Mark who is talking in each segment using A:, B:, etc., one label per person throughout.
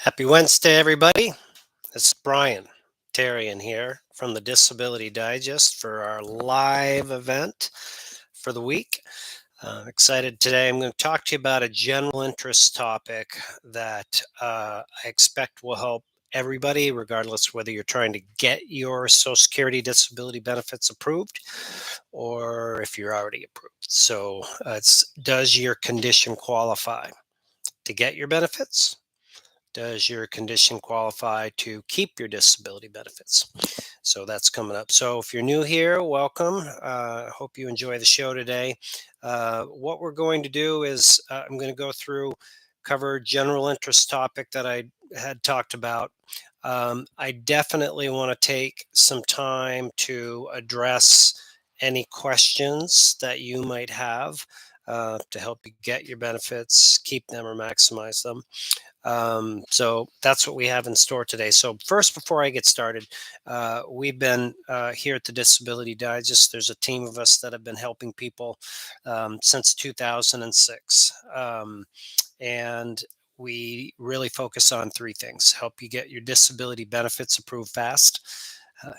A: Happy Wednesday, everybody. This is Brian Terrian here from the Disability Digest for our live event for the week. Excited today. I'm going to talk to you about a general interest topic that I expect will help everybody, regardless whether you're trying to get your Social Security disability benefits approved or if you're already approved. So, does your condition qualify to get your benefits? Does your condition qualify to keep your disability benefits? So that's coming up. So if you're new here, welcome. Hope you enjoy the show today. What we're going to do is I'm going to go through, cover general interest topic that I had talked about. I definitely want to take some time to address any questions that you might have to help you get your benefits, keep them, or maximize them. So that's what we have in store today. So first, before I get started, we've been here at the Disability Digest. There's a team of us that have been helping people since 2006. And we really focus on three things: help you get your disability benefits approved fast,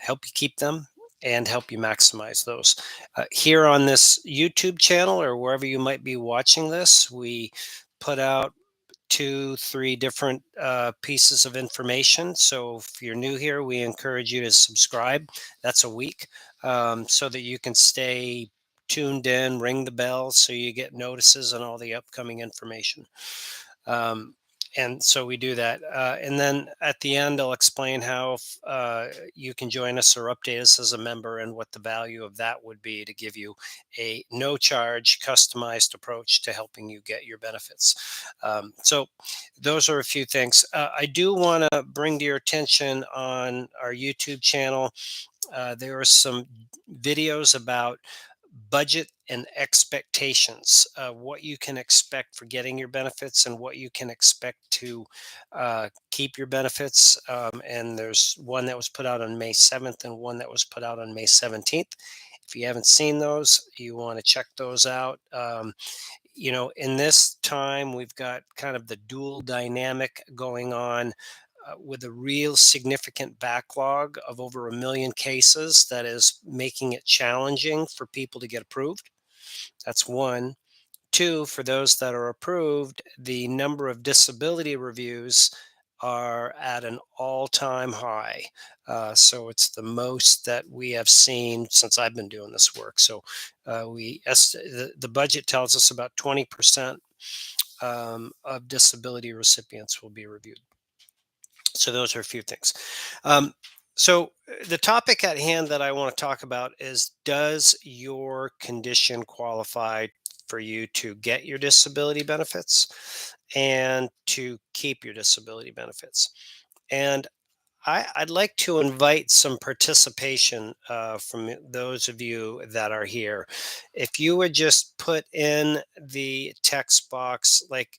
A: help you keep them, and help you maximize those. Here on this YouTube channel or wherever you might be watching this, we put out two, three different pieces of information. So if you're new here, we encourage you to subscribe. That's a week, so that you can stay tuned in, ring the bell so you get notices on all the upcoming information. Um, and so we do that. And then at the end, I'll explain how you can join us or update us as a member and what the value of that would be to give you a no charge, customized approach to helping you get your benefits. So those are a few things. I do want to bring to your attention on our YouTube channel. There are some videos about budget and expectations, what you can expect for getting your benefits and what you can expect to keep your benefits. And there's one that was put out on May 7th and one that was put out on May 17th. If you haven't seen those, you want to check those out. In this time, we've got kind of the dual dynamic going on with a real significant backlog of over 1 million cases that is making it challenging for people to get approved. That's one. Two, for those that are approved, the number of disability reviews are at an all-time high. So it's the most that we have seen since I've been doing this work. So the budget tells us about 20% of disability recipients will be reviewed. So those are a few things. The topic at hand that I want to talk about is, does your condition qualify for you to get your disability benefits and to keep your disability benefits? And I'd like to invite some participation from those of you that are here. If you would just put in the text box like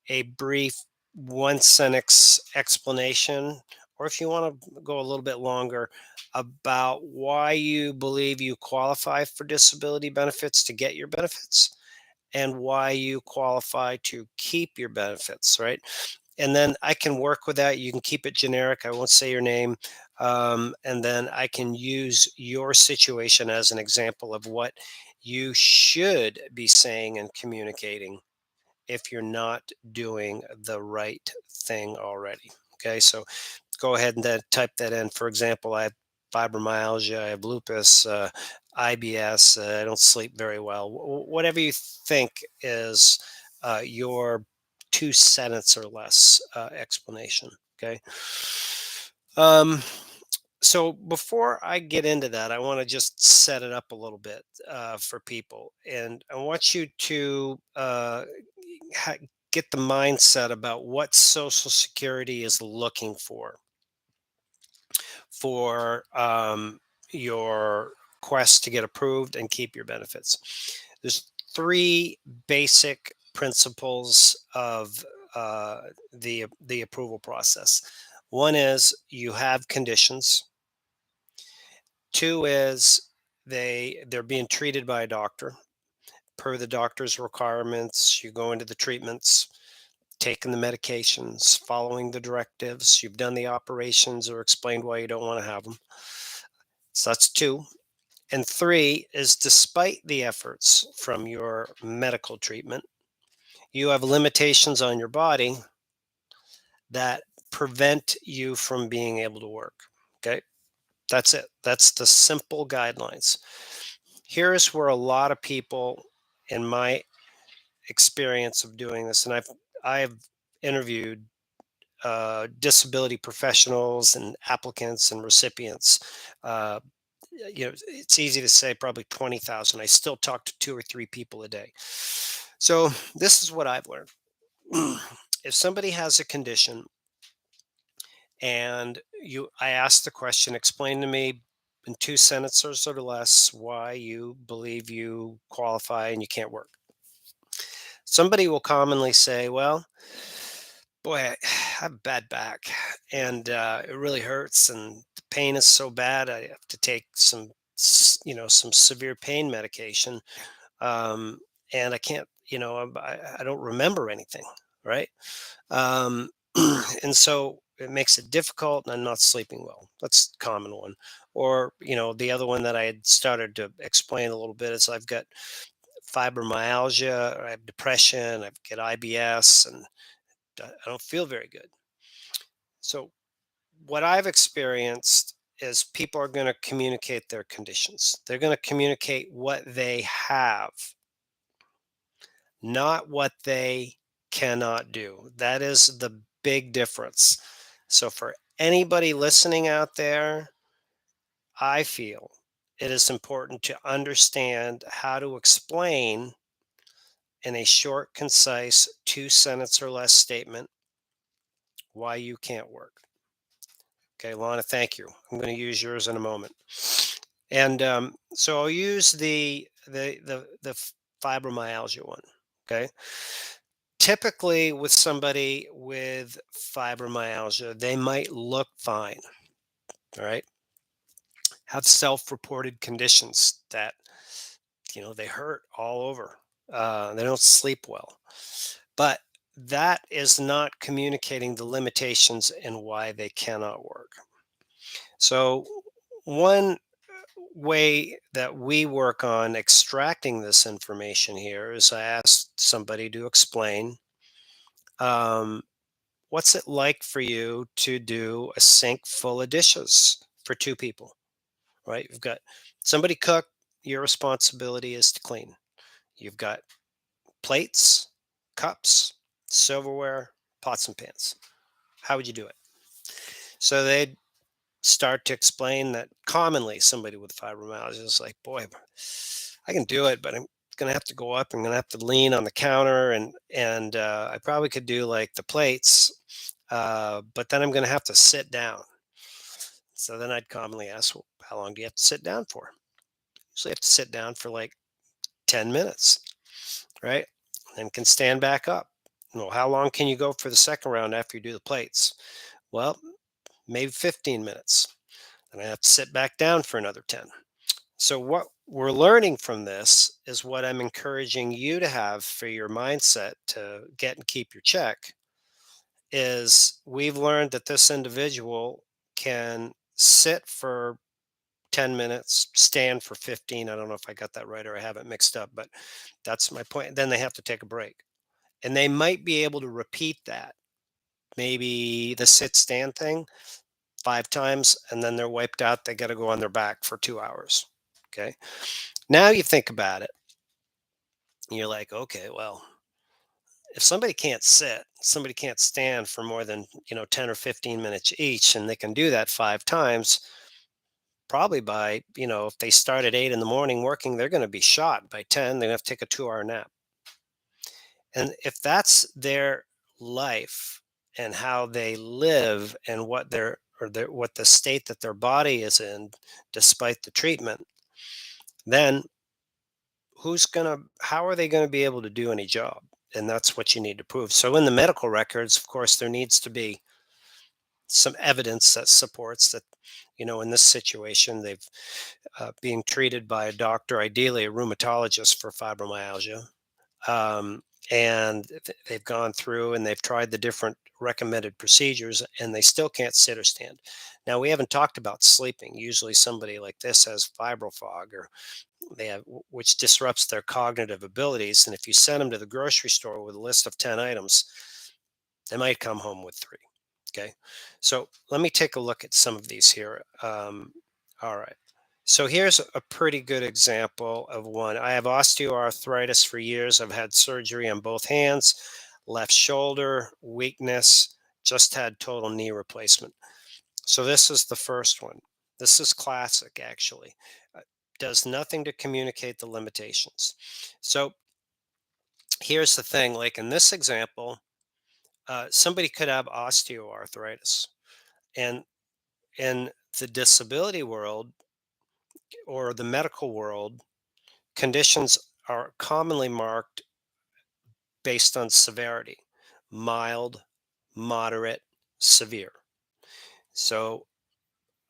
A: a brief one sentence explanation, or if you want to go a little bit longer, about why you believe you qualify for disability benefits to get your benefits and why you qualify to keep your benefits, right? And then I can work with that. You can keep it generic. I won't say your name. And then I can use your situation as an example of what you should be saying and communicating if you're not doing the right thing already. Okay, so go ahead and then type that in. For example, I have fibromyalgia, I have lupus, IBS, I don't sleep very well. Whatever you think is your 2 sentence or less explanation. Okay. Um, so before I get into that, I want to just set it up a little bit for people, and I want you to ha- get the mindset about what Social Security is looking for your quest to get approved and keep your benefits. There's three basic principles of the approval process. One is you have conditions. Two is they're being treated by a doctor per the doctor's requirements. You go into the treatments. taken the medications, following the directives, you've done the operations or explained why you don't want to have them. So that's two. And three is despite the efforts from your medical treatment, you have limitations on your body that prevent you from being able to work. Okay. That's it. That's the simple guidelines. Here's where a lot of people, in my experience of doing this, and I've interviewed disability professionals and applicants and recipients. Uh, it's easy to say probably 20,000. I still talk to two or three people a day. So this is what I've learned. If somebody has a condition and I ask the question, explain to me in two sentences or less why you believe you qualify and you can't work. Somebody will commonly say, well, boy, I have a bad back and it really hurts and the pain is so bad. I have to take some severe pain medication. Um, and I can't, I don't remember anything. Right. Um, and so it makes it difficult and I'm not sleeping well. That's a common one. Or, the other one that I had started to explain a little bit is I've got fibromyalgia, or I have depression, I've got IBS, and I don't feel very good. So what I've experienced is people are going to communicate their conditions. They're going to communicate what they have, not what they cannot do. That is the big difference. So for anybody listening out there, I feel it is important to understand how to explain in a short, concise, two-sentence or less statement why you can't work. Okay, Lana, thank you. I'm going to use yours in a moment. And so I'll use the fibromyalgia one. Okay. Typically, with somebody with fibromyalgia, they might look fine. All right. Have self-reported conditions that they hurt all over. They don't sleep well, but that is not communicating the limitations and why they cannot work. So one way that we work on extracting this information here is I asked somebody to explain, um, what's it like for you to do a sink full of dishes for two people, right? You've got somebody cook, your responsibility is to clean. You've got plates, cups, silverware, pots and pans. How would you do it? So they'd start to explain that commonly somebody with fibromyalgia is like, boy, I can do it, but I'm going to have to go up. I'm going to have to lean on the counter, and I probably could do like the plates, but then I'm going to have to sit down. So then I'd commonly ask, well, how long do you have to sit down for? Usually have to sit down for like 10 minutes, right? And can stand back up. Well, how long can you go for the second round after you do the plates? Well, maybe 15 minutes. And I have to sit back down for another 10. So, what we're learning from this is what I'm encouraging you to have for your mindset to get and keep your check is we've learned that this individual can sit for 10 minutes, stand for 15. I don't know if I got that right or I have it mixed up, but that's my point. Then they have to take a break. And they might be able to repeat that, maybe the sit stand thing 5 times, and then they're wiped out. They got to go on their back for 2 hours. Okay. Now you think about it. You're like, okay, well, if somebody can't sit, somebody can't stand for more than, 10 or 15 minutes each, and they can do that 5 times, probably by, if they start at 8 in the morning working, they're going to be shot by 10. They're going to have to take a 2-hour nap. And if that's their life and how they live and what the state that their body is in, despite the treatment, then how are they going to be able to do any job? And that's what you need to prove. So in the medical records, of course, there needs to be some evidence that supports that, in this situation, they've being treated by a doctor, ideally a rheumatologist for fibromyalgia. and they've gone through and they've tried the different recommended procedures and they still can't sit or stand. Now, we haven't talked about sleeping. Usually somebody like this has fibro fog, or they have, which disrupts their cognitive abilities. And if you send them to the grocery store with a list of 10 items, they might come home with three. Okay. So let me take a look at some of these here. All right. So here's a pretty good example of one. I have osteoarthritis for years. I've had surgery on both hands, left shoulder, weakness, just had total knee replacement. So this is the first one. This is classic, actually. Does nothing to communicate the limitations. So here's the thing, like in this example, somebody could have osteoarthritis. And in the disability world or the medical world, conditions are commonly marked based on severity: mild, moderate, severe. So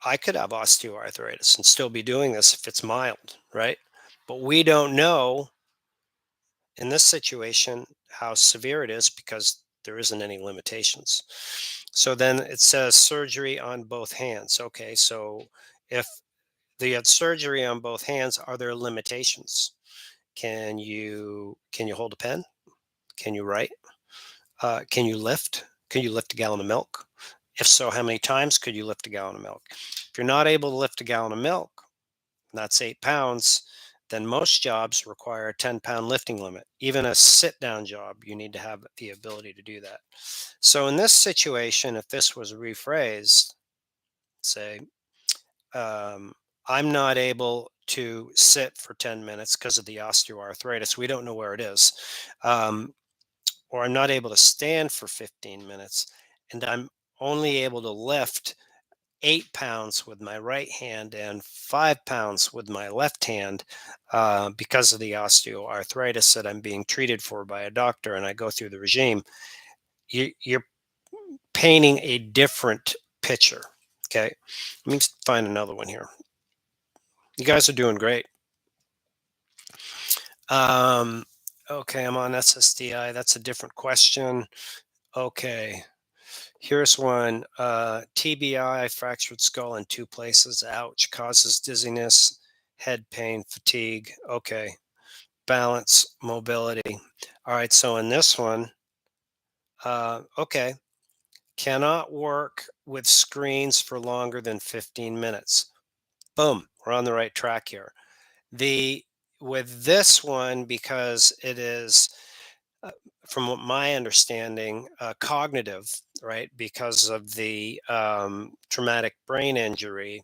A: I could have osteoarthritis and still be doing this if it's mild, right? But we don't know in this situation how severe it is because there isn't any limitations. So then it says surgery on both hands. Okay, so if they had surgery on both hands, are there limitations? Can you hold a pen? Can you write? Can you lift? Can you lift a gallon of milk? If so, how many times could you lift a gallon of milk? If you're not able to lift a gallon of milk, and that's 8 pounds, then most jobs require a 10-pound lifting limit. Even a sit down job, you need to have the ability to do that. So in this situation, if this was rephrased, say, um, I'm not able to sit for 10 minutes because of the osteoarthritis. We don't know where it is. Or I'm not able to stand for 15 minutes, and I'm only able to lift 8 pounds with my right hand and 5 pounds with my left hand because of the osteoarthritis that I'm being treated for by a doctor, and I go through the regime. You're painting a different picture. Okay. Let me find another one here. You guys are doing great. Um, okay, I'm on SSDI. That's a different question. Okay. Here's one. TBI, fractured skull in two places. Ouch. Causes dizziness, head pain, fatigue. Okay. Balance, mobility. All right. So in this one, okay. Cannot work with screens for longer than 15 minutes. Boom. We're on the right track here. The with this one, because it is uh, from what my understanding, cognitive, right? Because of the traumatic brain injury,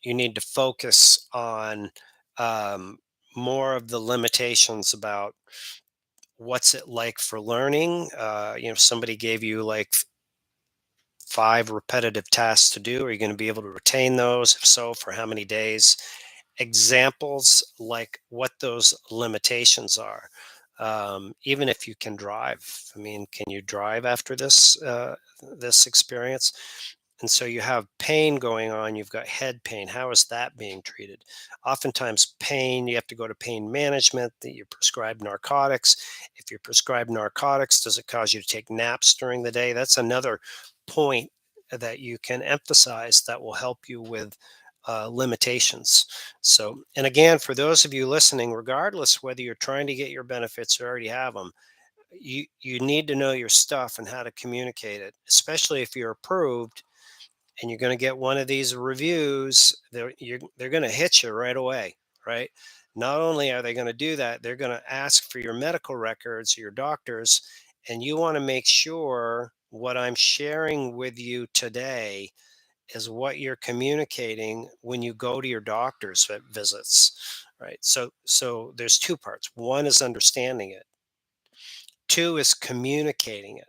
A: you need to focus on um, more of the limitations about what's it like for learning. Somebody gave you like five repetitive tasks to do. Are you going to be able to retain those? If so, for how many days? Examples like what those limitations are. Even if you can drive, I mean, can you drive after this experience? And so you have pain going on. You've got head pain. How is that being treated? Oftentimes, pain, you have to go to pain management. That you're prescribed narcotics. If you're prescribed narcotics, does it cause you to take naps during the day? That's another point that you can emphasize that will help you with limitations. So, and again, for those of you listening, regardless whether you're trying to get your benefits or already have them, you need to know your stuff and how to communicate it, especially if you're approved and you're going to get one of these reviews. They're going to hit you right away, right? Not only are they going to do that, they're going to ask for your medical records, your doctors, and you want to make sure what I'm sharing with you today is what you're communicating when you go to your doctor's visits, right? So there's two parts. One is understanding it. Two is communicating it.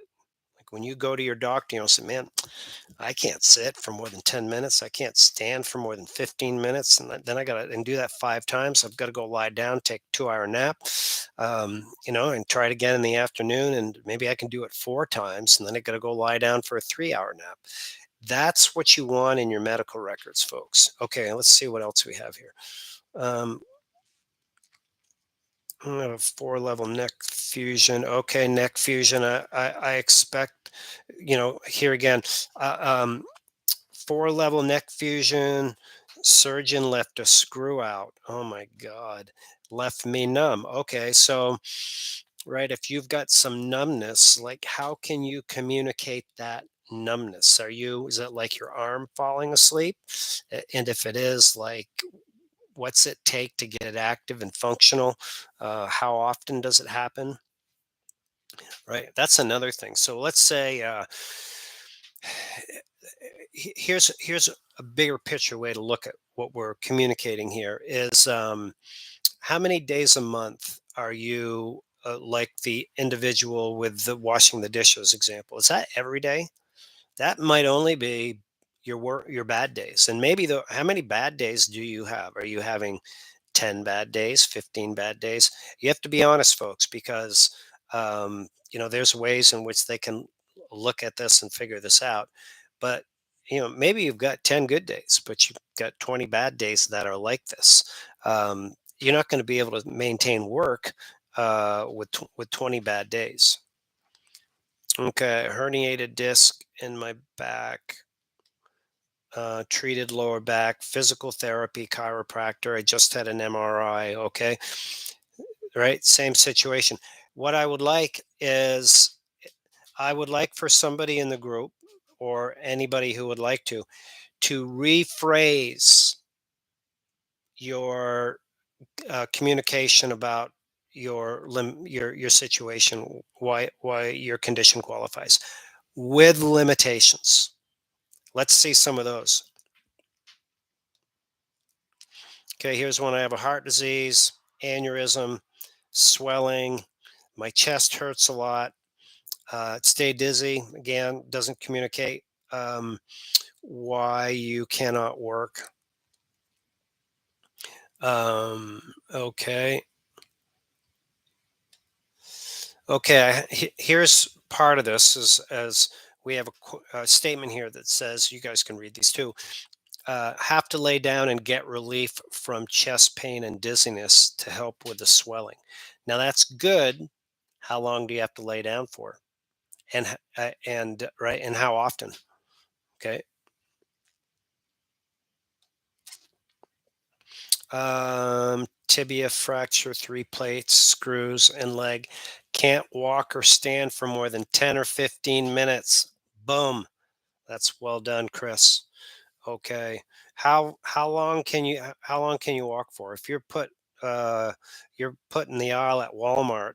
A: Like when you go to your doctor, you don't say, "Man, I can't sit for more than 10 minutes. I can't stand for more than 15 minutes. And then I got to and do that 5 times. I've got to go lie down, take a 2 hour nap, and try it again in the afternoon. And maybe I can do it 4 times. And then I got to go lie down for a 3 hour nap." That's what you want in your medical records, folks. Okay, let's see what else we have here. Um, A 4-level neck fusion. Okay, neck fusion. I expect, here again, uh, um, 4-level neck fusion. Surgeon left a screw out. Oh my God, left me numb. Okay, so right, if you've got some numbness, like how can you communicate that numbness? Is it like your arm falling asleep? And if it is, like, what's it take to get it active and functional? How often does it happen? Right. That's another thing. So let's say here's a bigger picture way to look at what we're communicating here is how many days a month are you like the individual with the washing the dishes example? Is that every day? That might only be your bad days. And maybe the how many bad days do you have? Are you having 10 bad days, 15 bad days? You have to be honest, folks, because there's ways in which they can look at this and figure this out. But maybe you've got 10 good days, but you've got 20 bad days that are like this. You're not going to be able to maintain work with 20 bad days. Okay, herniated disc in my back, treated lower back, physical therapy, chiropractor. I just had an MRI. Okay, right, same situation. What I would like for somebody in the group or anybody who would like to rephrase your communication about your situation, why your condition qualifies with limitations. Let's see some of those. Okay, here's one. I have a heart disease, aneurysm, swelling. My chest hurts a lot. Stay dizzy. Again, doesn't communicate why you cannot work. Okay. Okay. Here's part of this is as we have a statement here that says, you guys can read these too. Have to lay down and get relief from chest pain and dizziness to help with the swelling. Now that's good. How long do you have to lay down for? And right, and how often? Okay. Tibia fracture, 3 plates, screws, and leg. Can't walk or stand for more than 10 or 15 minutes. Boom. That's well done, Chris. Okay. How long can you walk for? If you're putting the aisle at Walmart,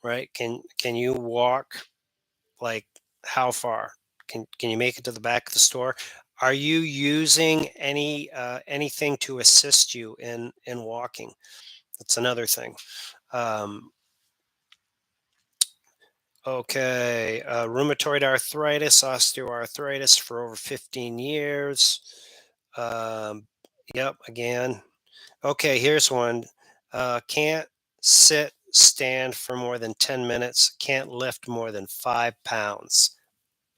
A: right? Can you walk, like, how far? Can you make it to the back of the store? Are you using anything to assist you in walking? That's another thing. Um, okay, rheumatoid arthritis, osteoarthritis for over 15 years. Um, yep, again. Okay, here's one. Can't sit, stand for more than 10 minutes. Can't lift more than 5 pounds.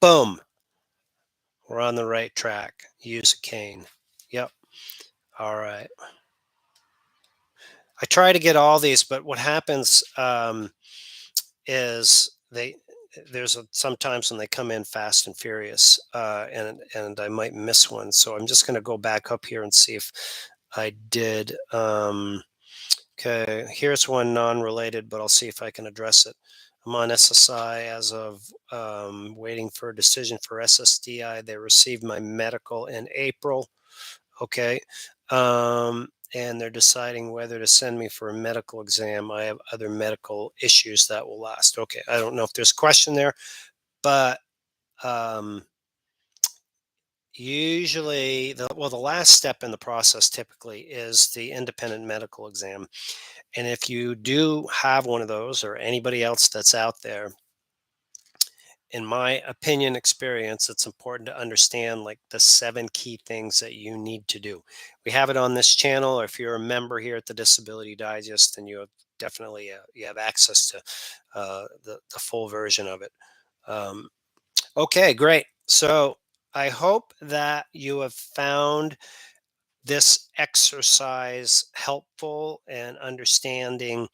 A: Boom. We're on the right track. Use a cane. Yep. All right. I try to get all these, but what happens is sometimes when they come in fast and furious, and I might miss one. So I'm just going to go back up here and see if I did. Okay, here's one non-related, but I'll see if I can address it. I'm on SSI as of waiting for a decision for SSDI. They received my medical in April. Okay. And they're deciding whether to send me for a medical exam. I have other medical issues that will last. Okay. I don't know if there's a question there, but um, usually, the last step in the process typically is the independent medical exam. And if you do have one of those or anybody else that's out there, in my opinion, experience, it's important to understand like the 7 key things that you need to do. We have it on this channel, or if you're a member here at the Disability Digest, then you have definitely you have access to the full version of it. Um, okay, great. So I hope that you have found this exercise helpful and understanding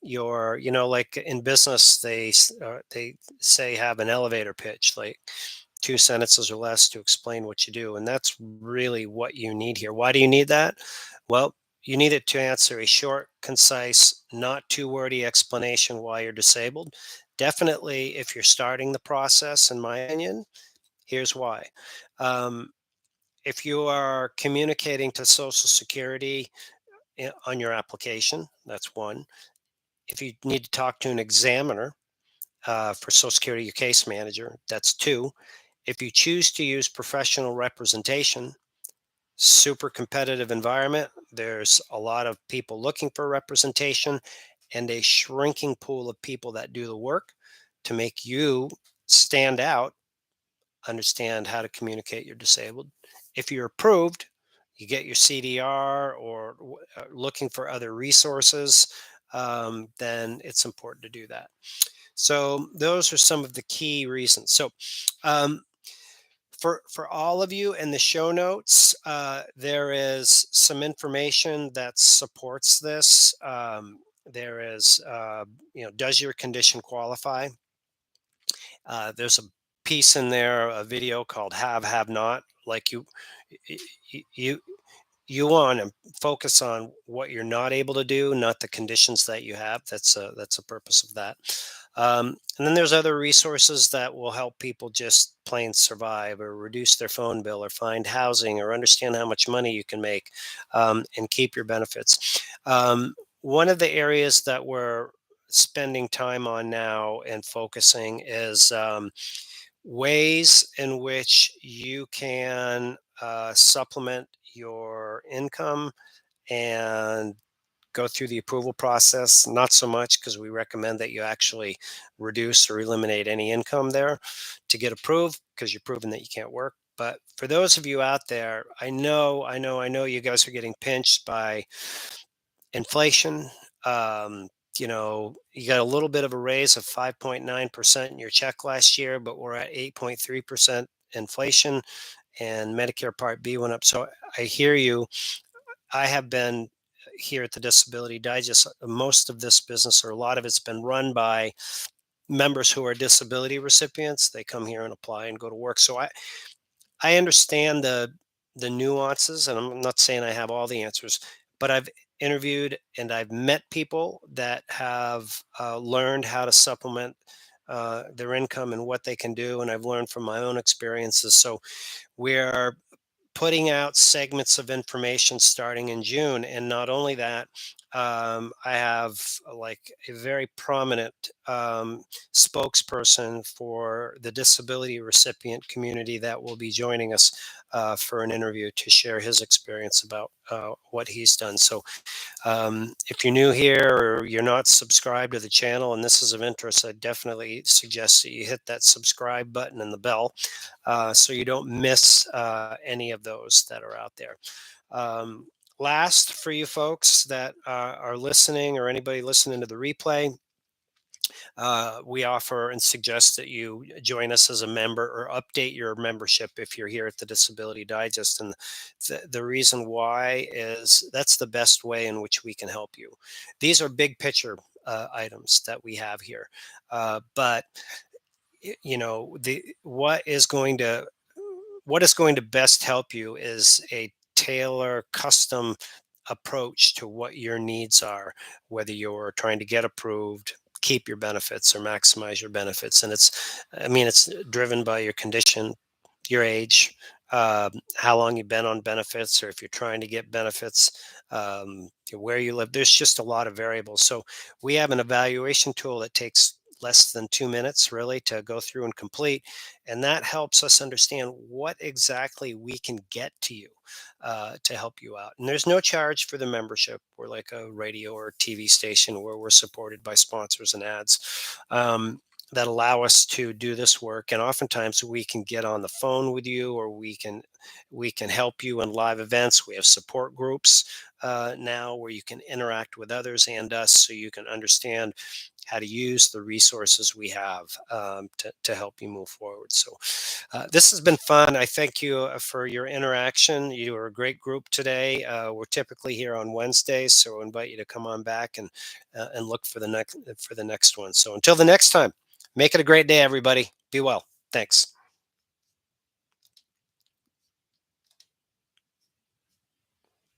A: your, like in business, they say have an elevator pitch, like two sentences or less to explain what you do, and that's really what you need here. Why do you need that? Well, you need it to answer a short, concise, not too wordy explanation why you're disabled. Definitely, if you're starting the process, in my opinion, here's why. Um, if you are communicating to Social Security on your application, that's one. If you need to talk to an examiner for Social Security, your case manager, that's two. If you choose to use professional representation, super competitive environment. There's a lot of people looking for representation and a shrinking pool of people that do the work to make you stand out, understand how to communicate you're disabled. If you're approved, you get your CDR or looking for other resources, then it's important to do that. So those are some of the key reasons. So um, for all of you in the show notes, there is some information that supports this. There is, does your condition qualify? There's a piece in there, a video called Have Not. Like you you want to focus on what you're not able to do, not the conditions that you have. That's a purpose of that. And then there's other resources that will help people just plain survive or reduce their phone bill or find housing or understand how much money you can make, and keep your benefits. One of the areas that we're spending time on now and focusing is ways in which you can supplement your income and go through the approval process. Not so much, because we recommend that you actually reduce or eliminate any income there to get approved, because you're proving that you can't work. But for those of you out there, I know you guys are getting pinched by inflation. You got a little bit of a raise of 5.9% in your check last year, but we're at 8.3% inflation, and Medicare Part B went up. So I hear you. I have been here at the Disability Digest. Most of this business, or a lot of it's been run by members who are disability recipients. They come here and apply and go to work. So I understand the nuances, and I'm not saying I have all the answers, but I've interviewed and I've met people that have learned how to supplement their income and what they can do, and I've learned from my own experiences. So we're putting out segments of information starting in June. And not only that, I have like a very prominent spokesperson for the disability recipient community that will be joining us for an interview to share his experience about what he's done. So if you're new here or you're not subscribed to the channel and this is of interest, I definitely suggest that you hit that subscribe button and the bell so you don't miss any of those that are out there. Last, for you folks that are listening or anybody listening to the replay, we offer and suggest that you join us as a member or update your membership if you're here at the Disability Digest. And the reason why is that's the best way in which we can help you. These are big picture items that we have here, but the what is going to best help you is a tailor custom approach to what your needs are, whether you're trying to get approved, keep your benefits, or maximize your benefits. And it's driven by your condition, your age, how long you've been on benefits, or if you're trying to get benefits, where you live. There's just a lot of variables. So we have an evaluation tool that takes less than 2 minutes really to go through and complete, and that helps us understand what exactly we can get to you to help you out. And there's no charge for the membership. We're like a radio or TV station where we're supported by sponsors and ads that allow us to do this work. And oftentimes we can get on the phone with you, or we can help you in live events. We have support groups now where you can interact with others and us so you can understand how to use the resources we have to help you move forward. So, this has been fun. I thank you for your interaction. You are a great group today. We're typically here on Wednesdays, so I invite you to come on back and look for the next one. So until the next time, make it a great day, everybody. Be well. Thanks.